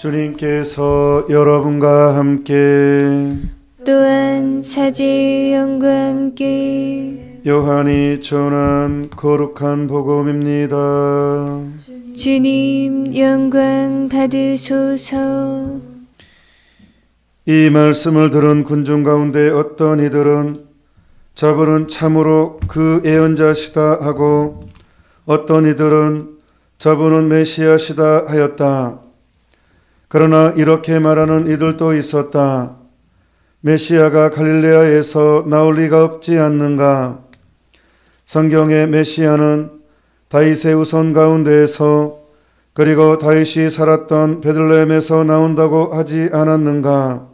주님께서 여러분과 함께 또한 사제의 영과 함께 요한이 전한 거룩한 복음입니다. 주님 영광 받으소서. 이 말씀을 들은 군중 가운데 어떤 이들은 저분은 참으로 그 예언자시다 하고 어떤 이들은 저분은 메시아시다 하였다. 그러나 이렇게 말하는 이들도 있었다. 메시아가 갈릴레아에서 나올 리가 없지 않는가? 성경의 메시아는 다윗의 후손 가운데에서 그리고 다윗이 살았던 베들레헴에서 나온다고 하지 않았는가?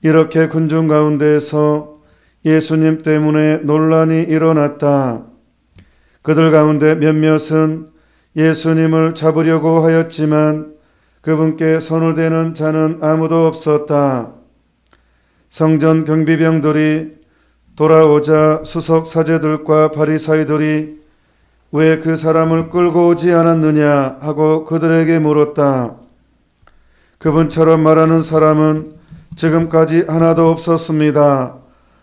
이렇게 군중 가운데에서 예수님 때문에 논란이 일어났다. 그들 가운데 몇몇은 예수님을 잡으려고 하였지만 그분께 손을 대는 자는 아무도 없었다. 성전 경비병들이 돌아오자 수석 사제들과 바리사이들이 왜 그 사람을 끌고 오지 않았느냐 하고 그들에게 물었다. 그분처럼 말하는 사람은 지금까지 하나도 없었습니다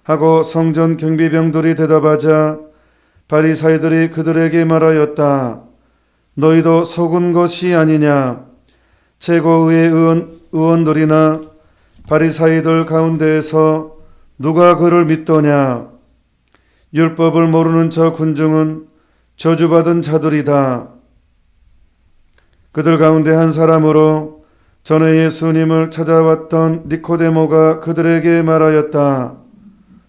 하고 성전 경비병들이 대답하자 바리사이들이 그들에게 말하였다. 너희도 속은 것이 아니냐? 최고의 의원들이나 바리사이들 가운데에서 누가 그를 믿더냐? 율법을 모르는 저 군중은 저주받은 자들이다. 그들 가운데 한 사람으로 전에 예수님을 찾아왔던 니코데모가 그들에게 말하였다.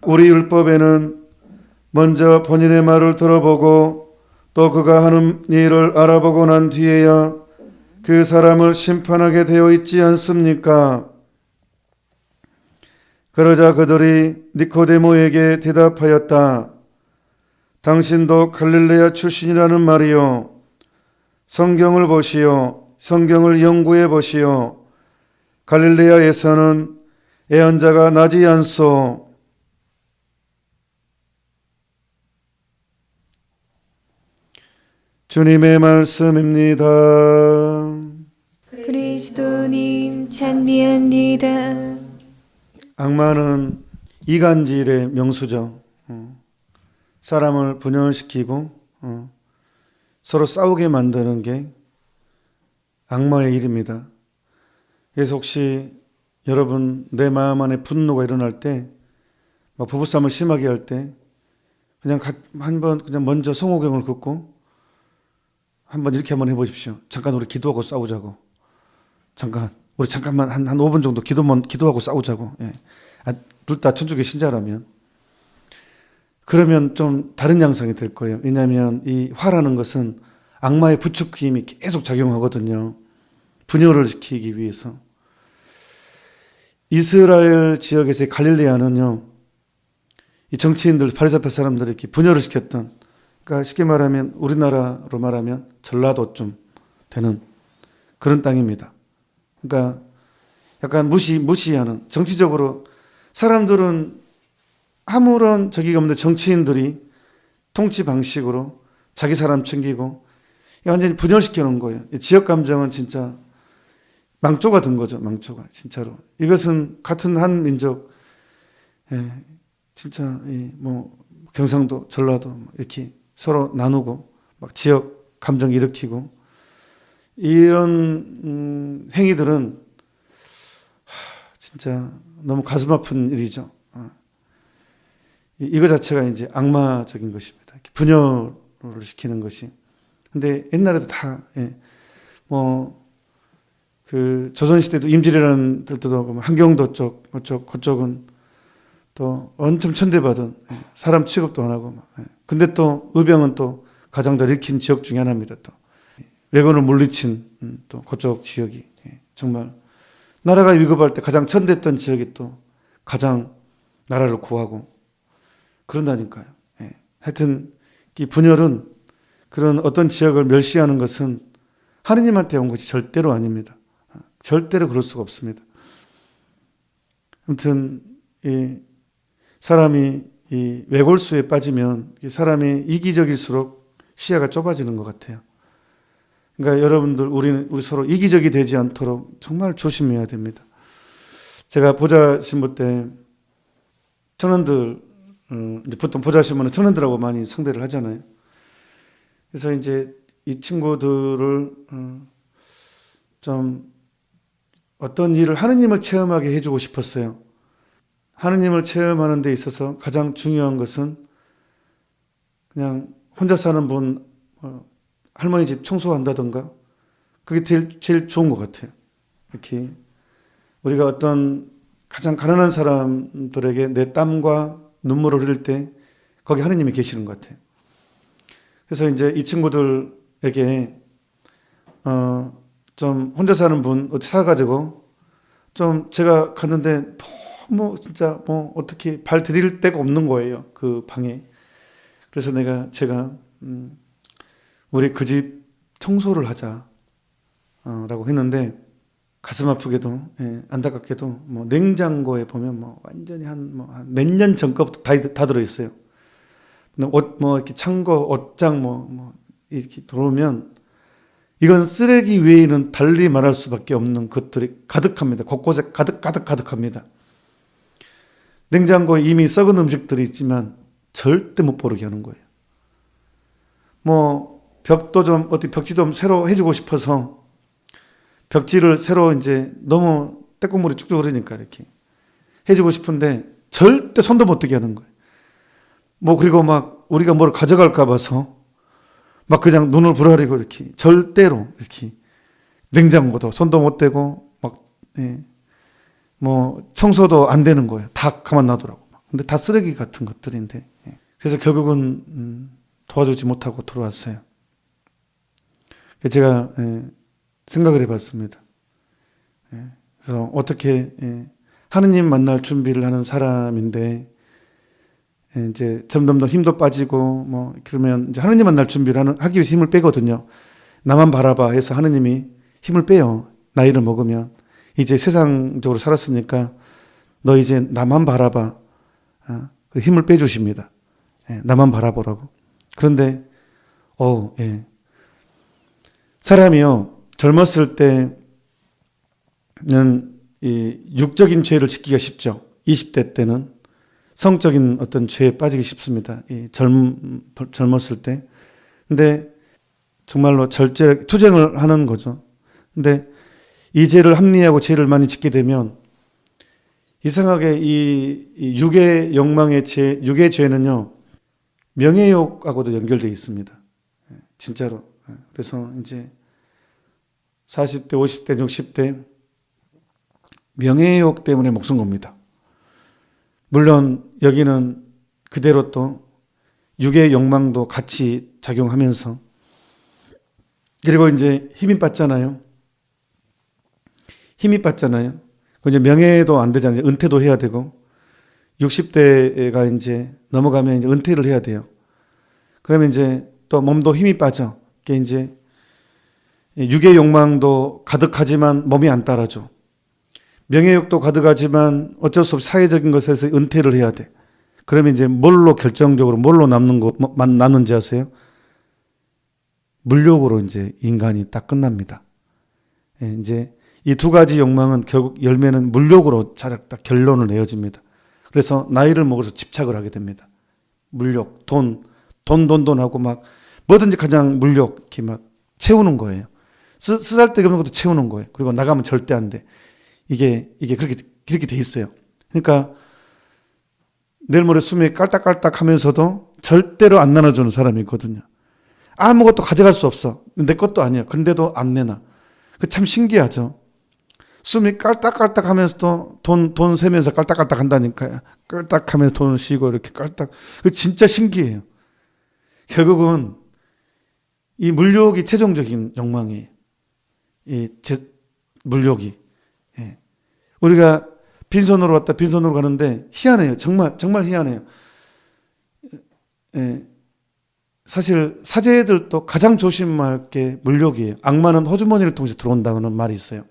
우리 율법에는 먼저 본인의 말을 들어보고 또 그가 하는 일을 알아보고 난 뒤에야 그 사람을 심판하게 되어 있지 않습니까? 그러자 그들이 니코데모에게 대답하였다. 당신도 갈릴레아 출신이라는 말이요. 성경을 보시오. 성경을 연구해 보시오. 갈릴레아에서는 예언자가 나지 않소. 주님의 말씀입니다. 그리스도님 찬미합니다. 악마는 이간질의 명수죠. 사람을 분열시키고 서로 싸우게 만드는 게 악마의 일입니다. 그래서 혹시 여러분 내 마음 안에 분노가 일어날 때 막 부부싸움을 심하게 할 때 그냥 한번 그냥 먼저 성호경을 긋고 한번 이렇게 한번 해보십시오. 잠깐 우리 기도하고 싸우자고. 우리 잠깐만 한 5분 정도 기도하고 싸우자고. 예. 둘 다 천주교 신자라면. 그러면 좀 다른 양상이 될 거예요. 왜냐하면 이 화라는 것은 악마의 부추기 힘이 계속 작용하거든요. 분열을 시키기 위해서. 이스라엘 지역에서의 갈릴레아는요, 이 정치인들, 바리새파 사람들이 이렇게 분열을 시켰던, 그러니까 쉽게 말하면 우리나라로 말하면 전라도쯤 되는 그런 땅입니다. 그러니까 약간 무시하는, 정치적으로 사람들은 아무런 적이 없는데 정치인들이 통치 방식으로 자기 사람 챙기고 완전히 분열시켜 놓은 거예요. 지역 감정은 진짜 망조가 든 거죠. 망조가 진짜로. 이것은 같은 한 민족, 진짜 뭐 경상도, 전라도 이렇게 서로 나누고 막 지역 감정 일으키고 이런 행위들은 진짜 너무 가슴 아픈 일이죠. 이거 자체가 이제 악마적인 것입니다. 분열을 시키는 것이. 근데 옛날에도 다, 그 조선시대도 임진왜란 때도 한경도 쪽, 그쪽은 또 엄청 천대받은 사람 취급도 안 하고. 근데 또 의병은 또 가장 더 일으킨 지역 중에 하나입니다. 또 왜군을 물리친 또 그쪽 지역이 정말 나라가 위급할 때 가장 천대했던 지역이 또 가장 나라를 구하고 그런다니까요. 하여튼 이 분열은 그런 어떤 지역을 멸시하는 것은 하느님한테 온 것이 절대로 아닙니다. 절대로 그럴 수가 없습니다. 아무튼 사람이 이 외골수에 빠지면 사람이 이기적일수록 시야가 좁아지는 것 같아요. 그러니까 여러분들 우리 서로 이기적이 되지 않도록 정말 조심해야 됩니다. 제가 보좌 신부 때 청년들 이제 보통 보좌 신부는 청년들하고 많이 상대를 하잖아요. 그래서 이제 이 친구들을 좀 어떤 일을 하느님을 체험하게 해주고 싶었어요. 하느님을 체험하는 데 있어서 가장 중요한 것은 그냥 혼자 사는 분 할머니 집 청소한다던가 그게 제일 좋은 것 같아요. 이렇게 우리가 어떤 가장 가난한 사람들에게 내 땀과 눈물을 흘릴 때 거기 하느님이 계시는 것 같아요. 그래서 이제 이 친구들에게 좀 혼자 사는 분 어디 사가지고 좀 제가 갔는데 너무 진짜 뭐 어떻게 발 디딜 데가 없는 거예요. 그 방에. 그래서 제가 우리 그 집 청소를 하자 라고 했는데 가슴 아프게도 안타깝게도 뭐 냉장고에 보면 뭐 완전히 한 몇 년 전 거부터 다 들어 있어요. 옷 뭐 이렇게 찬거 옷장 뭐 이렇게 들어오면 이건 쓰레기 외에는 달리 말할 수밖에 없는 것들이 가득합니다. 곳곳에 가득합니다. 냉장고에 이미 썩은 음식들이 있지만 절대 못 보르게 하는 거예요. 뭐 벽도 좀 어디 벽지 좀 새로 해주고 싶어서 벽지를 새로 이제 너무 때국물이 쭉쭉 흐르니까 이렇게 해주고 싶은데 절대 손도 못 대게 하는 거예요. 뭐 그리고 막 우리가 뭘 가져갈까 봐서 막 그냥 눈을 부라리고 이렇게 절대로 이렇게 냉장고도 손도 못 대고 막 뭐 청소도 안 되는 거예요. 다 가만 놔두라고. 근데 다 쓰레기 같은 것들인데 그래서 결국은 도와주지 못하고 들어왔어요. 제가 생각을 해봤습니다. 그래서 어떻게 하느님 만날 준비를 하는 사람인데 이제 점점 더 힘도 빠지고 뭐 그러면 이제 하느님 만날 준비를 하기 위해서 힘을 빼거든요. 나만 바라봐 해서 하느님이 힘을 빼요. 나이를 먹으면 이제 세상적으로 살았으니까 너 이제 나만 바라봐. 그 힘을 빼주십니다. 나만 바라보라고. 그런데 사람이요 젊었을 때는 이 육적인 죄를 짓기가 쉽죠. 20대 때는 성적인 어떤 죄에 빠지기 쉽습니다. 이 젊었을 때. 근데 정말로 투쟁을 하는 거죠. 근데 이 죄를 합리하고 죄를 많이 짓게 되면 이상하게 이 육의 욕망의 죄, 육의 죄는요 명예욕하고도 연결되어 있습니다. 진짜로. 그래서 이제 40대, 50대, 60대 명예욕 때문에 목숨 겁니다. 물론 여기는 그대로 또 육의 욕망도 같이 작용하면서 그리고 이제 힘이 빠졌잖아요. 그 이제 명예도 안 되잖아요. 은퇴도 해야 되고 60대가 이제 넘어가면 이제 은퇴를 해야 돼요. 그러면 이제 또 몸도 힘이 빠져. 그게 이제 육의 욕망도 가득하지만 몸이 안 따라줘. 명예욕도 가득하지만 어쩔 수 없이 사회적인 것에서 은퇴를 해야 돼. 그러면 이제 결정적으로 뭘로 남는지 아세요? 물욕으로 이제 인간이 딱 끝납니다. 이제 이 두 가지 욕망은 결국 열매는 물욕으로 딱 결론을 내어집니다. 그래서 나이를 먹어서 집착을 하게 됩니다. 물욕, 돈 하고 막 뭐든지 가장 물욕 이렇게 막 채우는 거예요. 쓰잘데기 없는 것도 채우는 거예요. 그리고 나가면 절대 안 돼. 이게 그렇게 돼 있어요. 그러니까 내일 모레 숨이 깔딱깔딱 하면서도 절대로 안 나눠주는 사람이 있거든요. 아무것도 가져갈 수 없어. 내 것도 아니야. 근데도 안 내놔. 그 참 신기하죠. 숨이 깔딱깔딱 하면서도 돈 세면서 깔딱깔딱 한다니까요. 깔딱 하면서 돈을 쉬고 이렇게 깔딱. 그 진짜 신기해요. 결국은 이 물욕이 최종적인 욕망이에요. 물욕이. 우리가 빈손으로 왔다 빈손으로 가는데 희한해요. 정말 희한해요. 사실 사제들도 가장 조심할 게 물욕이에요. 악마는 호주머니를 통해서 들어온다는 말이 있어요.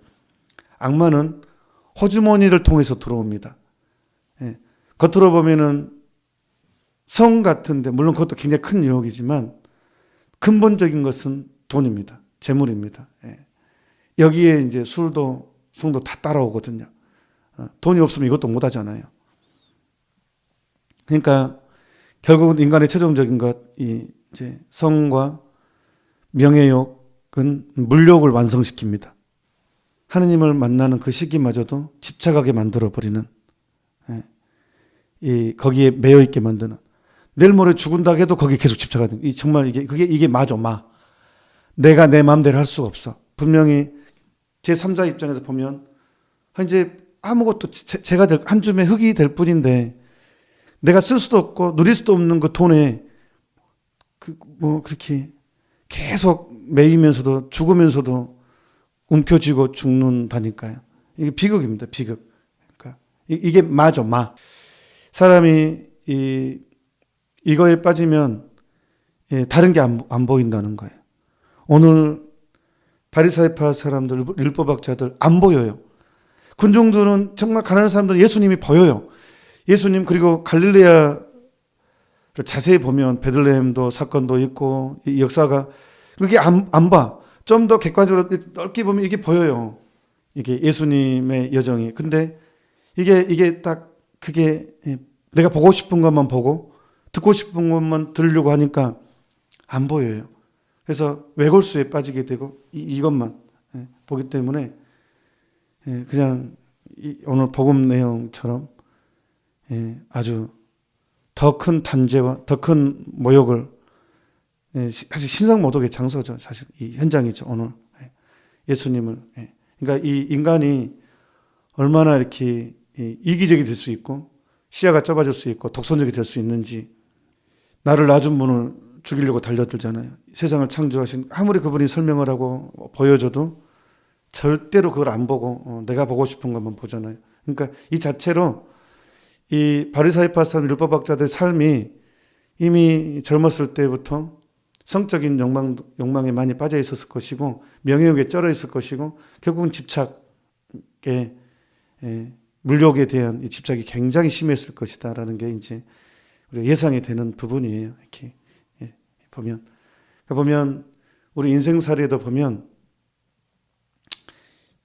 악마는 호주머니를 통해서 들어옵니다. 겉으로 보면은 성 같은데 물론 그것도 굉장히 큰 유혹이지만 근본적인 것은 돈입니다. 재물입니다. 예. 여기에 이제 술도 성도 다 따라오거든요. 돈이 없으면 이것도 못 하잖아요. 그러니까 결국은 인간의 최종적인 것, 이 이제 성과 명예욕은 물욕을 완성시킵니다. 하느님을 만나는 그 시기마저도 집착하게 만들어 버리는, 이 거기에 매여 있게 만드는. 내일 모레 죽은다 해도 거기에 계속 집착하는. 이 정말 이게 맞아, 마. 내가 내 마음대로 할 수가 없어. 분명히 제 3자 입장에서 보면 이제 아무것도 제가 한 줌의 흙이 될 뿐인데 내가 쓸 수도 없고 누릴 수도 없는 그 돈에 그렇게 계속 매이면서도 죽으면서도 움켜쥐고 죽는다니까요. 이게 비극입니다. 비극. 그러니까 이게 맞아, 마. 사람이 이거에 빠지면 다른 게 안 보인다는 거예요. 오늘 바리사이파 사람들, 율법학자들 안 보여요. 군중들은 정말 가난한 사람들은 예수님이 보여요. 예수님, 그리고 갈릴레아를 자세히 보면 베들레헴도 사건도 있고 이 역사가 그게 안 봐. 좀 더 객관적으로 넓게 보면 이게 보여요. 이게 예수님의 여정이. 근데 이게 딱 그게 내가 보고 싶은 것만 보고 듣고 싶은 것만 들으려고 하니까 안 보여요. 그래서 외골수에 빠지게 되고 이것만 보기 때문에 그냥 오늘 복음 내용처럼 아주 더 큰 단죄와 더 큰 모욕을, 사실 신성모독의 장소죠. 사실 이 현장이죠. 오늘 예수님을. 그러니까 이 인간이 얼마나 이렇게 이기적이 될 수 있고 시야가 좁아질 수 있고 독선적이 될 수 있는지. 나를 놔준 분을 죽이려고 달려들잖아요. 세상을 창조하신, 아무리 그분이 설명을 하고 보여줘도 절대로 그걸 안 보고 내가 보고 싶은 것만 보잖아요. 그러니까 이 자체로 이 바리사이파 사람 율법학자들의 삶이 이미 젊었을 때부터 성적인 욕망에 많이 빠져 있었을 것이고 명예욕에 쩔어 있을 것이고 결국은 집착에, 물욕에 대한 이 집착이 굉장히 심했을 것이다라는 게 이제 우리가 예상이 되는 부분이에요. 이렇게 보면 우리 인생살이에도 보면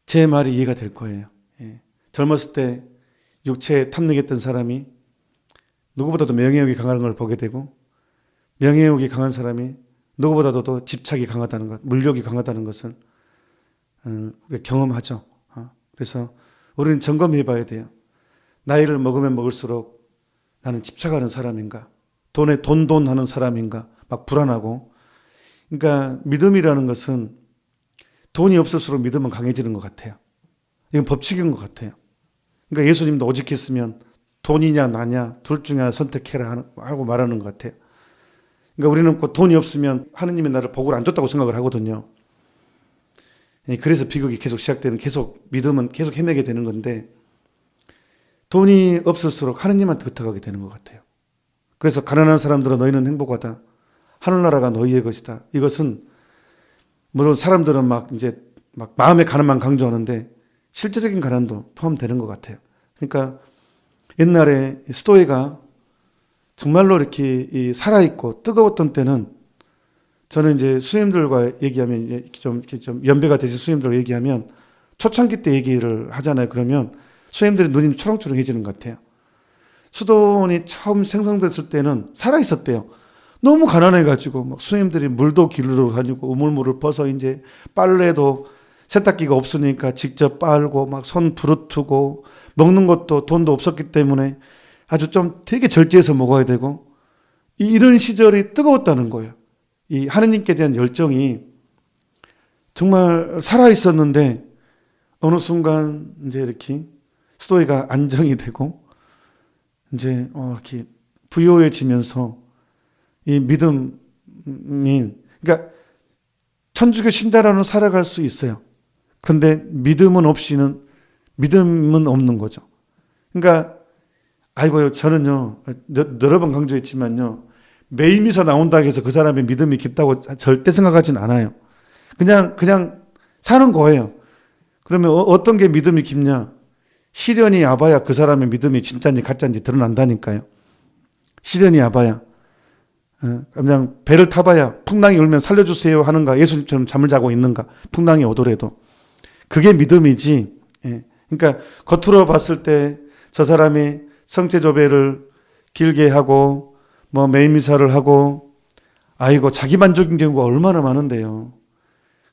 제 말이 이해가 될 거예요. 젊었을 때 육체에 탐닉했던 사람이 누구보다도 명예욕이 강한 걸 보게 되고 명예욕이 강한 사람이 누구보다도 더 집착이 강하다는 것, 물욕이 강하다는 것을 우리가 경험하죠. 그래서 우리는 점검해 봐야 돼요. 나이를 먹으면 먹을수록 나는 집착하는 사람인가? 돈에 돈 하는 사람인가? 막 불안하고. 그러니까 믿음이라는 것은 돈이 없을수록 믿음은 강해지는 것 같아요. 이건 법칙인 것 같아요. 그러니까 예수님도 오직 했으면 돈이냐 나냐 둘 중에 하나 선택해라 하고 말하는 것 같아요. 그러니까 우리는 꼭 돈이 없으면 하느님이 나를 복을 안 줬다고 생각을 하거든요. 그래서 비극이 계속 시작되는, 믿음은 계속 헤매게 되는 건데 돈이 없을수록 하느님한테 흩어가게 되는 것 같아요. 그래서 가난한 사람들은 너희는 행복하다. 하늘나라가 너희의 것이다. 이것은 물론 사람들은 막 마음의 가난만 강조하는데 실제적인 가난도 포함되는 것 같아요. 그러니까 옛날에 스토이가 정말로 이렇게 살아있고 뜨거웠던 때는 저는 이제 수님들과 얘기하면 이렇게 좀 연배가 되신 수님들과 얘기하면 초창기 때 얘기를 하잖아요. 그러면 수님들의 눈이 초롱초롱해지는 것 같아요. 수도원이 처음 생성됐을 때는 살아있었대요. 너무 가난해가지고 막 수님들이 물도 길러 다니고 우물물을 퍼서 이제 빨래도 세탁기가 없으니까 직접 빨고 막 손 부르트고 먹는 것도 돈도 없었기 때문에 아주 좀 되게 절제해서 먹어야 되고 이런 시절이 뜨거웠다는 거예요. 이 하느님께 대한 열정이 정말 살아있었는데 어느 순간 이제 이렇게 스토이가 안정이 되고 이제 이렇게 부요해지면서 이 믿음이, 그러니까 천주교 신자로는 살아갈 수 있어요. 그런데 믿음은 없는 거죠. 그러니까 아이고요, 저는요 여러 번 강조했지만요 매일미사 나온다고 해서 그 사람의 믿음이 깊다고 절대 생각하진 않아요. 그냥 사는 거예요. 그러면 어떤 게 믿음이 깊냐? 시련이 와봐야 그 사람의 믿음이 진짜인지 가짜인지 드러난다니까요. 시련이 와봐야. 그냥 배를 타봐야 풍랑이 울면 살려주세요 하는가, 예수님처럼 잠을 자고 있는가, 풍랑이 오더라도. 그게 믿음이지. 그러니까 겉으로 봤을 때 저 사람이 성체조배를 길게 하고 뭐 매일미사를 하고 아이고 자기만족인 경우가 얼마나 많은데요.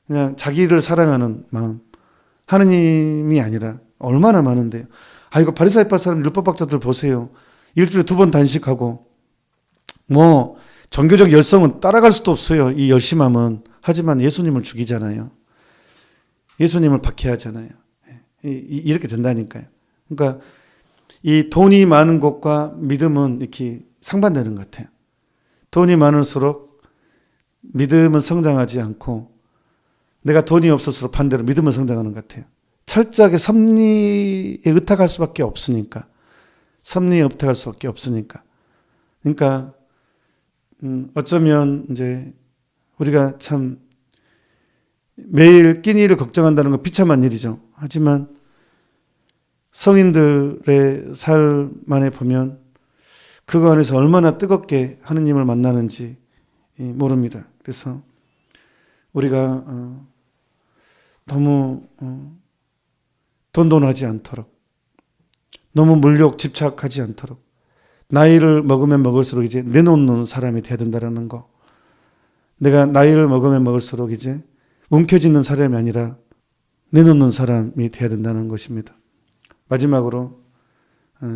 그냥 자기를 사랑하는 마음, 하느님이 아니라 얼마나 많은데요. 아이고 바리사이파 사람 율법학자들 보세요. 일주일에 2번 단식하고 뭐 종교적 열성은 따라갈 수도 없어요. 이 열심함은. 하지만 예수님을 죽이잖아요. 예수님을 박해하잖아요. 이렇게 된다니까요. 그러니까 이 돈이 많은 것과 믿음은 이렇게 상반되는 것 같아요. 돈이 많을수록 믿음은 성장하지 않고 내가 돈이 없을수록 반대로 믿음은 성장하는 것 같아요. 철저하게 섭리에 의탁할 수밖에 없으니까. 섭리에 의탁할 수밖에 없으니까. 그러니까 어쩌면 이제 우리가 참 매일 끼니를 걱정한다는 건 비참한 일이죠. 하지만 성인들의 삶 안에 보면 그거 안에서 얼마나 뜨겁게 하느님을 만나는지 모릅니다. 그래서 우리가 너무 돈돈하지 않도록, 너무 물욕 집착하지 않도록, 나이를 먹으면 먹을수록 이제 내놓는 사람이 돼야 된다는 거. 내가 나이를 먹으면 먹을수록 이제 움켜쥐는 사람이 아니라 내놓는 사람이 돼야 된다는 것입니다. 마지막으로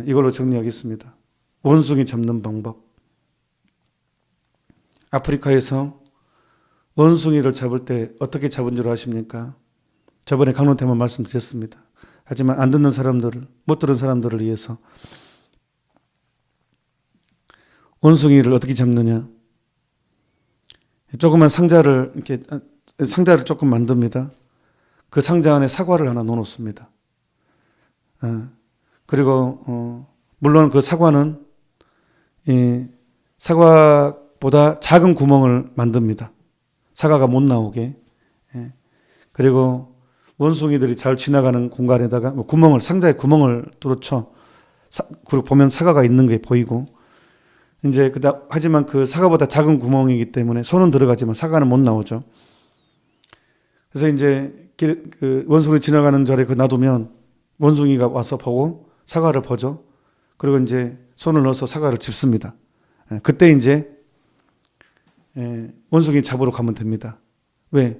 이걸로 정리하겠습니다. 원숭이 잡는 방법. 아프리카에서 원숭이를 잡을 때 어떻게 잡은 줄 아십니까? 저번에 강론 때만 말씀드렸습니다. 하지만 안 듣는 사람들을, 못 들은 사람들을 위해서 원숭이를 어떻게 잡느냐? 조그만 상자를 이렇게 상자를 조금 만듭니다. 그 상자 안에 사과를 하나 넣어놓습니다. 그리고 물론 그 사과는 사과보다 작은 구멍을 만듭니다. 사과가 못 나오게. 그리고 원숭이들이 잘 지나가는 공간에다가 상자에 구멍을 뚫어쳐. 그리고 보면 사과가 있는 게 보이고. 이제 하지만 그 사과보다 작은 구멍이기 때문에 손은 들어가지만 사과는 못 나오죠. 그래서 이제 그 원숭이 지나가는 자리에 놔두면 원숭이가 와서 보고 사과를 보죠. 그리고 이제 손을 넣어서 사과를 집습니다. 그때 이제 원숭이 잡으러 가면 됩니다. 왜?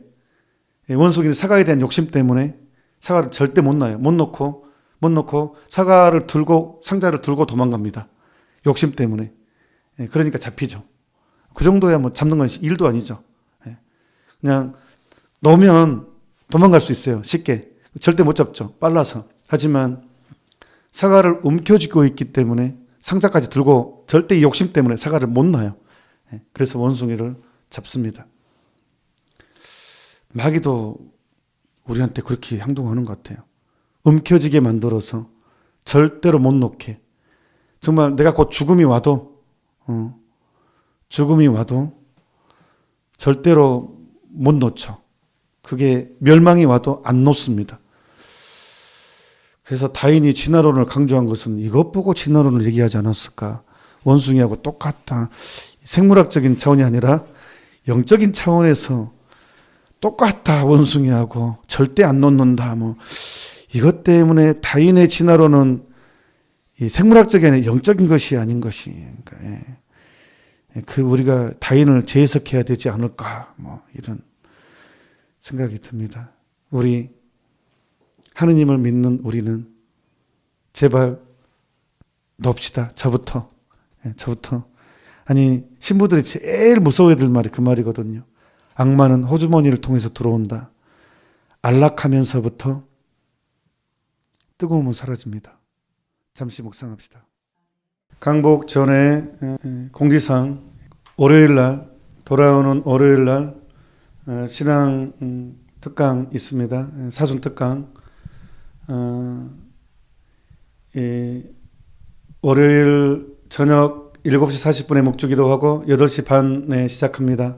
원숭이는 사과에 대한 욕심 때문에 사과를 절대 못 놔요. 못 놓고 사과를 들고 상자를 들고 도망갑니다. 욕심 때문에. 그러니까 잡히죠. 그 정도야 뭐 잡는 건 일도 아니죠. 그냥 놓으면 도망갈 수 있어요. 쉽게. 절대 못 잡죠. 빨라서. 하지만 사과를 움켜쥐고 있기 때문에 상자까지 들고 절대 욕심 때문에 사과를 못 놔요. 그래서 원숭이를 잡습니다. 마귀도 우리한테 그렇게 행동하는 것 같아요. 움켜쥐게 만들어서 절대로 못 놓게. 정말 내가 곧 죽음이 와도 절대로 못 놓죠. 그게 멸망이 와도 안 놓습니다. 그래서 다인이 진화론을 강조한 것은 이것 보고 진화론을 얘기하지 않았을까. 원숭이하고 똑같다. 생물학적인 차원이 아니라 영적인 차원에서 똑같다. 원숭이하고 절대 안 놓는다. 뭐 이것 때문에 다인의 진화론은 이 생물학적이 아니라 영적인 것이 아닌 것이. 그러니까 그 우리가 다인을 재해석해야 되지 않을까. 뭐 이런 생각이 듭니다. 우리 하느님을 믿는 우리는 제발 놉시다. 저부터. 아니 신부들이 제일 무서워해야 될 말이 그 말이거든요. 악마는 호주머니를 통해서 들어온다. 안락하면서부터 뜨거움은 사라집니다. 잠시 묵상합시다. 강복 전에 공지상 월요일날 돌아오는 월요일날 신앙 특강 있습니다. 사순 특강. 월요일 저녁 7시 40분에 목주기도하고 8시 반에 시작합니다.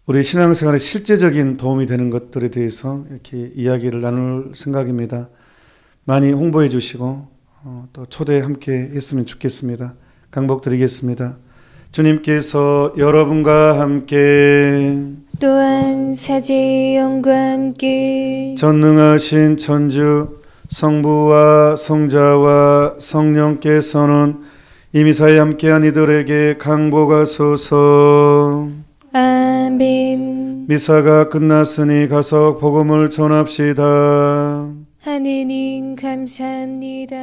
우리 신앙생활에 실제적인 도움이 되는 것들에 대해서 이렇게 이야기를 나눌 생각입니다. 많이 홍보해 주시고 또 초대 함께 했으면 좋겠습니다. 강복 드리겠습니다. 주님께서 여러분과 함께 또한 사제의 영과 함께 전능하신 천주 성부와 성자와 성령께서는 이 미사에 함께한 이들에게 강복하소서. 아멘. 미사가 끝났으니 가서 복음을 전합시다. 하느님 감사합니다.